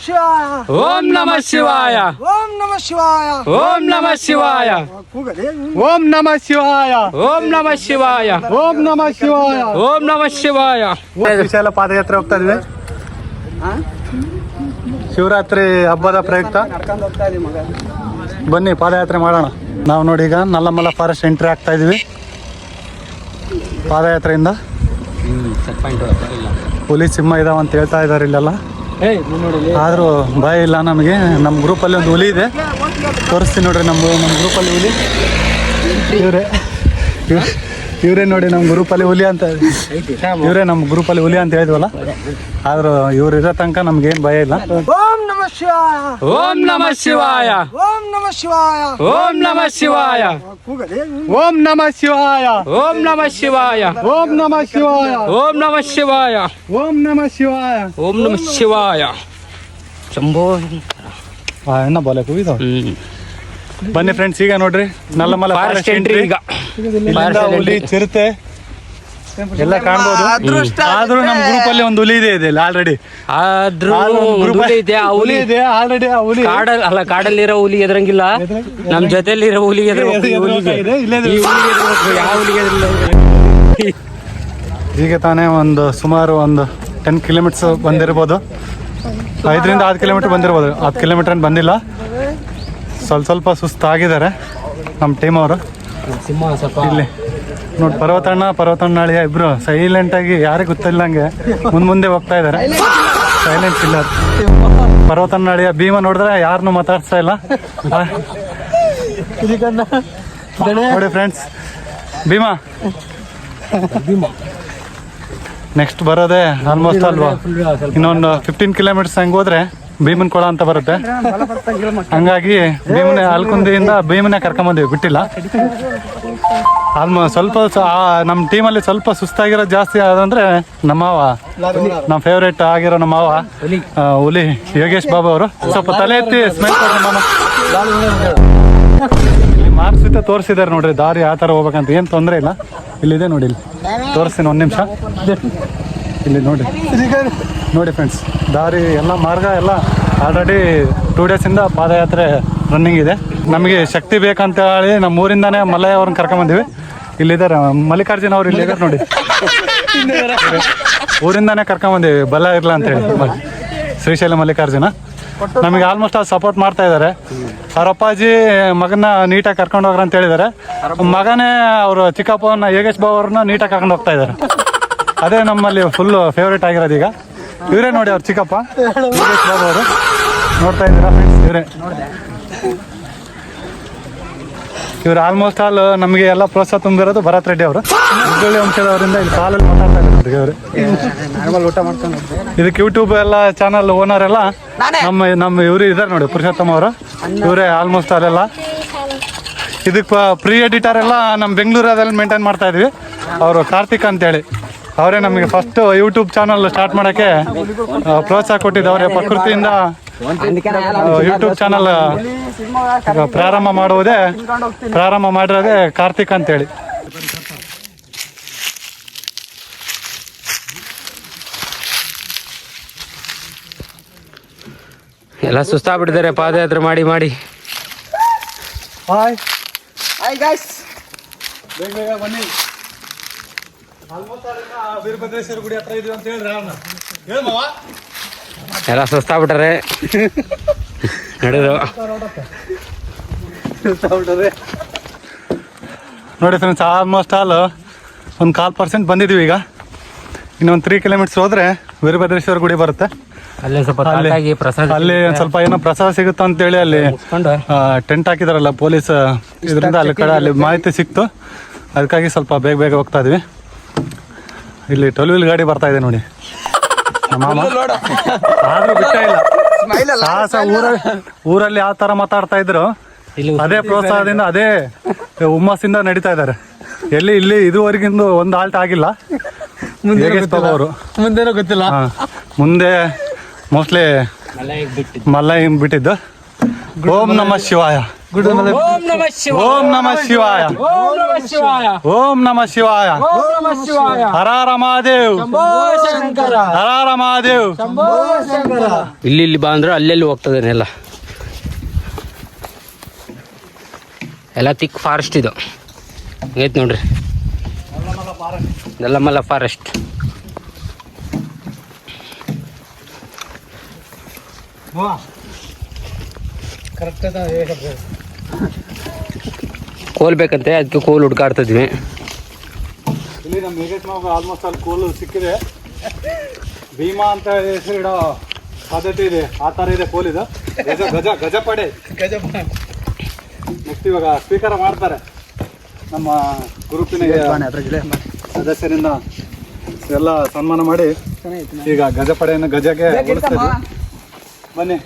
ಶಿವಾಯ ಓಂ ನಮಃ ಶಿವಾಯ ಓಂ ನಮಃ ಶಿವಾಯ ಓಂ ನಮಃ ಶಿವಾಯ ಓಂ ನಮಃ ಶಿವಾಯ ಓಂ ನಮಃ ಶಿವಾಯ ಓಂ ನಮಃ ಶಿವಾಯ ಓಂ ನಮಃ ಶಿವಾಯ. ಶ್ರೀಶೈಲ ಪಾದಯಾತ್ರೆ ಹೋಗ್ತಾ ಇದ್ವಿ. ಶಿವರಾತ್ರಿ ಹಬ್ಬದ ಪ್ರಯುಕ್ತ ಬನ್ನಿ ಪಾದಯಾತ್ರೆ ಮಾಡೋಣ. ನಾವು ನೋಡಿ ಈಗ ನಲ್ಲಮಲ್ಲ ಫಾರೆಸ್ಟ್ ಎಂಟ್ರಿ ಆಗ್ತಾ ಇದೀವಿ. ಪಾದಯಾತ್ರೆಯಿಂದ ಹುಲಿ ಸಿಂಹ ಇದಾವ ಅಂತ ಹೇಳ್ತಾ ಇದ್ದಾರೆ ಇಲ್ಲೆಲ್ಲ. ಆದರೂ ಭಯ ಇಲ್ಲ ನಮಗೆ. ನಮ್ಮ ಗ್ರೂಪಲ್ಲಿ ಒಂದು ಹುಲಿ ಇದೆ, ತೋರಿಸ್ತೀನಿ ನೋಡ್ರಿ. ನಮ್ಮ ಗ್ರೂಪಲ್ಲಿ ಹುಲಿ ಇವರೇ ನೋಡಿ. ನಮ್ಮ ಗ್ರೂಪಲ್ಲಿ ಹುಲಿ ಅಂತ ಇವರೇ ನಮ್ಮ ಗ್ರೂಪಲ್ಲಿ ಹುಲಿ ಅಂತ ಹೇಳಿದ್ವಲ್ಲ. ಆದರೂ ಇವ್ರು ಇರೋ ತನಕ ನಮ್ಗೇನು ಭಯ ಇಲ್ಲ. ಓಂ ನಮಃ ಶಿವಾಯ ಓಂ ನಮಃ ಶಿವಾಯ ಓಂ ನಮಃ ಶಿವಾಯ ಓಂ ನಮಃ ಶಿವಾಯ ಓಂ ನಮಃ ಶಿವಾಯ ಓಂ ನಮಃ ಶಿವಾಯ ಓಂ ನಮಃ ಶಿವಾಯ ಓಂ ನಮಃ ಶಿವಾಯ ಓಂ ನಮಃ ಶಿವಾಯ ಓಂ ನಮಃ ಶಿವಾಯ. ಶಂಭೋ. ಎನ್ನ ಬೋಲೆ ಕೂಗಿದ. ಬನ್ನಿ ಫ್ರೆಂಡ್ಸ್, ಈಗ ನೋಡ್ರಿ ನಲ್ಲಮಲ್ಲ ಫಾರೆಸ್ಟ್ ಎಂಟ್ರಿ. ಈಗ ಇಲ್ಲಿಂದ ಹುಲಿ, ಚಿರತೆ ಎಲ್ಲ ಕಾಣ್ಬೋದು. ಆದ್ರೂ ನಮ್ಮ ಗ್ರೂಪ್ ಅಲ್ಲಿ ಒಂದು ಹುಲಿ ಇದೆ ಆಲ್ರೆಡಿ. ಆದ್ರೂ ಇದೆ ಆ ಹುಲಿ ಇದೆ ಆಲ್ರೆಡಿ. ಆ ಹುಲಿ ಕಾಡಲ್ಲಿರೋ ಹುಲಿ ಎದ್ರಂಗಿಲ್ಲ. ನಮ್ಮ ಜೊತೆಲಿರೋ ಹುಲಿ ಈಗ ತಾನೇ ಒಂದು ಸುಮಾರು ಒಂದು 10 ಕಿಲೋಮೀಟರ್ಸ್ ಬಂದಿರ್ಬೋದು. 5ರಿಂದ 6 ಕಿಲೋಮೀಟರ್ ಬಂದಿರ್ಬೋದು. 10 ಕಿಲೋಮೀಟರ್ ಬಂದಿಲ್ಲ. ಸ್ವಲ್ಪ ಸುಸ್ತಾಗಿದ್ದಾರೆ ನಮ್ಮ ಟೀಮ್ ಅವರು. ಇಲ್ಲಿ ನೋಡಿ, ಪರ್ವತಣ್ಣ ಇಬ್ರು ಸೈಲೆಂಟಾಗಿ ಯಾರಿಗೆ ಗೊತ್ತಿಲ್ಲಂಗೆ ಮುಂದೆ ಹೋಗ್ತಾ ಇದ್ದಾರೆ. Silent killer. ಪರ್ವತಣ್ಣಾಳಿಯ ಭೀಮ ನೋಡಿದ್ರೆ ಯಾರನ್ನೂ ಮಾತಾಡ್ಸ್ತಾ ಇಲ್ಲ ನೋಡಿ ಫ್ರೆಂಡ್ಸ್. ಭೀಮಾ ನೆಕ್ಸ್ಟ್ ಬರೋದೇ ಆಲ್ಮೋಸ್ಟ್ ಅಲ್ವಾ ಇನ್ನೊಂದು 15 ಕಿಲೋಮೀಟರ್ಸ್ ಹಂಗೆ ಹೋದ್ರೆ ಭೀಮನ್ ಕೊಳ ಅಂತ ಬರುತ್ತೆ. ಹಂಗಾಗಿ ಭೀಮನೆ ಅಲ್ಕುಂದಿಯಿಂದ ಭೀಮನೆ ಕರ್ಕೊಂಬಂದಿವಿ, ಬಿಟ್ಟಿಲ್ಲ. ಆಲ್ಮೋಸ್ಟ್ ಸ್ವಲ್ಪ ನಮ್ಮ ಟೀಮಲ್ಲಿ ಸ್ವಲ್ಪ ಸುಸ್ತಾಗಿರೋದು ಜಾಸ್ತಿ ಆದಂದ್ರೆ ನಮ್ಮ ಫೇವ್ರೇಟ್ ಆಗಿರೋ ನಮ್ಮ ಹುಲಿ ಯೋಗೇಶ್ ಬಾಬು ಅವರು ಸ್ವಲ್ಪ ತಲೆ ಎತ್ತಿ ಸ್ಮೆಲ್ ಕೊಡ್ರಿ ಮಾಮ. ಇಲ್ಲಿ ಮಾರ್ಕ್ಸ್ ಇತ್ತ ತೋರಿಸಿದ್ದಾರೆ ನೋಡ್ರಿ, ದಾರಿ ಯಾವ ಥರ ಹೋಗ್ಬೇಕಂತ. ಏನು ತೊಂದರೆ ಇಲ್ಲ, ಇಲ್ಲಿದೆ ನೋಡಿ. ಇಲ್ಲಿ ತೋರಿಸ್ತೀನಿ, 1 ನಿಮಿಷ. ಇಲ್ಲಿ ನೋಡಿ ಫ್ರೆಂಡ್ಸ್, ದಾರಿ ಎಲ್ಲ ಮಾರ್ಗ ಎಲ್ಲ ಆಲ್ರೆಡಿ 2 ಡೇಸಿಂದ ಪಾದಯಾತ್ರೆ ರನ್ನಿಂಗ್ ಇದೆ. ನಮಗೆ ಶಕ್ತಿ ಬೇಕಂತ ಹೇಳಿ ನಮ್ಮ ಊರಿಂದಾನೇ ಮಲ್ಲಯ್ಯ ಅವ್ರನ್ನ ಕರ್ಕೊಂಬಂದಿವಿ. ಇಲ್ಲಿದ್ದಾರೆ ಮಲ್ಲಿಕಾರ್ಜುನ ಅವ್ರು, ಇಲ್ಲಿದ್ದಾರೆ ನೋಡಿ. ಊರಿಂದಾನೇ ಕರ್ಕೊಂಬಂದಿವಿ, ಬಲ ಇರಲ್ಲ ಅಂತ ಹೇಳಿ ಶ್ರೀಶೈಲ ಮಲ್ಲಿಕಾರ್ಜುನ. ನಮಗೆ ಆಲ್ಮೋಸ್ಟ್ ಅದು ಸಪೋರ್ಟ್ ಮಾಡ್ತಾ ಇದ್ದಾರೆ. ಅವ್ರ ಅಪ್ಪಾಜಿ ಮಗನ ನೀಟಾಗಿ ಕರ್ಕೊಂಡು ಹೋಗ್ರ ಅಂತ ಹೇಳಿದ್ದಾರೆ. ಮಗನೇ ಅವರು ಚಿಕ್ಕಪ್ಪನ ಯೋಗೇಶ್ ಬಾಬು ಅವ್ರನ್ನ ನೀಟಾಗಿ ಕರ್ಕೊಂಡು ಹೋಗ್ತಾ ಇದ್ದಾರೆ. ಅದೇ ನಮ್ಮಲ್ಲಿ ಫುಲ್ಲು ಫೇವ್ರೇಟ್ ಆಗಿರೋದು. ಈಗ ಇವರೇ ನೋಡಿ, ಅವ್ರ ಚಿಕ್ಕಪ್ಪ ಯೋಗೇಶ್ ಬಾಬು ಅವರು. ನೋಡ್ತಾ ಇದ್ದೀರಾ ಫ್ರೆಂಡ್ಸ್, ಇವ್ರು ಆಲ್ಮೋಸ್ಟ್ ಆಲ್ ನಮಗೆ ಎಲ್ಲ ಪ್ರೋತ್ಸಾಹ ತುಂಬಿರೋದು ಭರತ್ ರೆಡ್ಡಿ ಅವರು, ಹುಬ್ಬಳ್ಳಿ ವಂಶದವರಿಂದ. ಇಲ್ಲಿ ಕಾಲಲ್ಲಿ ಮಾತಾಡ್ತಾ ಇದ್ದಾರೆ ಇವರು. ಇದಕ್ಕೆ ಯೂಟ್ಯೂಬ್ ಎಲ್ಲ ಚಾನಲ್ ಓನರ್ ಎಲ್ಲ ನಮ್ಮ ಇವರು ಇದ್ದಾರೆ ನೋಡಿ, ಪುರುಷೋತ್ತಮ ಅವರು. ಇವರೇ ಆಲ್ಮೋಸ್ಟ್ ಅಲ್ಲೆಲ್ಲ. ಇದಕ್ಕೆ ಪ್ರೀ ಎಡಿಟರ್ ಎಲ್ಲ ನಮ್ಮ ಬೆಂಗಳೂರಲ್ಲಿ ಮೇಂಟೈನ್ ಮಾಡ್ತಾ ಇದ್ವಿ. ಅವರು ಕಾರ್ತಿಕ್ ಅಂತೇಳಿ, ಅವರೇ ನಮಗೆ ಫಸ್ಟ್ ಯೂಟ್ಯೂಬ್ ಚಾನಲ್ ಸ್ಟಾರ್ಟ್ ಮಾಡೋಕ್ಕೆ ಪ್ರೋತ್ಸಾಹ ಕೊಟ್ಟಿದ್ದವರೇ. ಪ್ರಕೃತಿಯಿಂದ ಯೂಟ್ಯೂಬ್ ಚಾನಲ್ ಪ್ರಾರಂಭ ಮಾಡಿರೋದೇ ಕಾರ್ತಿಕ್ ಅಂತೇಳಿ. ಎಲ್ಲ ಸುಸ್ತಾಗ್ಬಿಟ್ಟಿದ್ದಾರೆ ಪಾದಯಾತ್ರೆ ಮಾಡಿ. ಹಾಯ್ ಗೈಸ್, ಬೇಗ ಬನ್ನಿ. ವೀರಭದ್ರೇಶ್ವರ ಗುಡಿ ಹತ್ರ ಇದೀವಿ ಅಂತ ಹೇಳಿದ್ರೆ ಎಲ್ಲ ಸುಸ್ತಾಗ್ಬಿಟ್ಟಾರೆ ನಡೆದು. ನೋಡಿ ಫ್ರೆಂಡ್ಸ್, ಆಲ್ಮೋಸ್ಟ್ ಆಲ್ ಒಂದು 1/4% ಬಂದಿದ್ದೀವಿ. ಈಗ ಇನ್ನೊಂದು 3 ಕಿಲೋಮೀಟರ್ಸ್ ಹೋದ್ರೆ ವೀರಭದ್ರೇಶ್ವರ ಗುಡಿ ಬರುತ್ತೆ. ಅಲ್ಲಿ ಸ್ವಲ್ಪ ಏನೋ ಪ್ರಸಾದ ಸಿಗುತ್ತ ಅಂತೇಳಿ ಅಲ್ಲಿ ಟೆಂಟ್ ಹಾಕಿದಾರಲ್ಲ ಪೊಲೀಸ್ ಇದರಿಂದ, ಅಲ್ಲಿ ಮಾಹಿತಿ ಸಿಕ್ತು. ಅದಕ್ಕಾಗಿ ಸ್ವಲ್ಪ ಬೇಗ ಹೋಗ್ತಾ ಇದೀವಿ. ಇಲ್ಲಿ 12 ವೀಲ್ ಗಾಡಿ ಬರ್ತಾ ಇದೆ ನೋಡಿ. ಆದ್ರೂ ಬಿಟ್ಟ ಇಲ್ಲ ಸಾಹಸ. ಊರಲ್ಲಿ ಯಾವ ತರ ಮಾತಾಡ್ತಾ ಇದ್ರು ಅದೇ ಪ್ರೋತ್ಸಾಹದಿಂದ, ಅದೇ ಹುಮ್ಮಸ್ಸಿಂದ ನಡೀತಾ ಇದ್ದಾರೆ. ಇಲ್ಲಿ ಇದುವರೆಗಿಂದು ಒಂದು ಆಲ್ಟ್ ಆಗಿಲ್ಲ. ಯೋಗೇಶ್ ಬಾಬು ಅವರು ಮುಂದೇನೋ ಗೊತ್ತಿಲ್ಲ, ಮುಂದೆ ಮೋಸ್ಟ್ಲಿ ಮಲ್ಲಯ್ಯ ಬಿಟ್ಟಿದ್ದು. ಓಂ ನಮಃ ಶಿವಾಯ. ಓಂ ಓಂ ನಮಃ ಶಿವಾಯ ಓಂ ನಮಃ ಶಿವಾಯ ಹರ ಮಹಾದೇವ್ ಹರ ಮಹಾದೇವ್. ಇಲ್ಲಿ ಬಾ ಅಂದ್ರೆ ಅಲ್ಲೆಲ್ಲಿ ಹೋಗ್ತದೆ ಎಲ್ಲ ತಿಕ್ ಫಾರೆಸ್ಟ್ ಇದು ಐತ್ ನೋಡ್ರಿ, ನೆಲ್ಲಮಲ್ಲ ಫಾರೆಸ್ಟ್. ಕೋಲ್ ಬೇಕಂತೆ, ಅದಕ್ಕೆ ಕೋಲ್ ಹುಡ್ಕಾಡ್ತಿದ್ವಿ. ಇಲ್ಲಿ ನಮ್ಮ ಮೇಘಟ್ಮಾಗ ಆಲ್ಮೋಸ್ಟ್ ಅಲ್ಲಿ ಕೋಲು ಸಿಕ್ಕಿದೆ. ಭೀಮಾ ಅಂತ ಹೆಸರಿಡೋ ಸಾಧ್ಯತೆ ಇದೆ, ಆ ಥರ ಇದೆ ಕೋಲ್ ಇದು. ಗಜಪಡೆ ನೆಕ್ಸ್ಟ್ ಇವಾಗ ಸ್ವೀಕಾರ ಮಾಡ್ತಾರೆ ನಮ್ಮ ಗ್ರೂಪಿನ ಸದಸ್ಯರಿಂದ ಎಲ್ಲ ಸನ್ಮಾನ ಮಾಡಿ ಈಗ ಗಜಪಡೆಯನ್ನು ಗಜಗೆ ಬನ್ನಿ.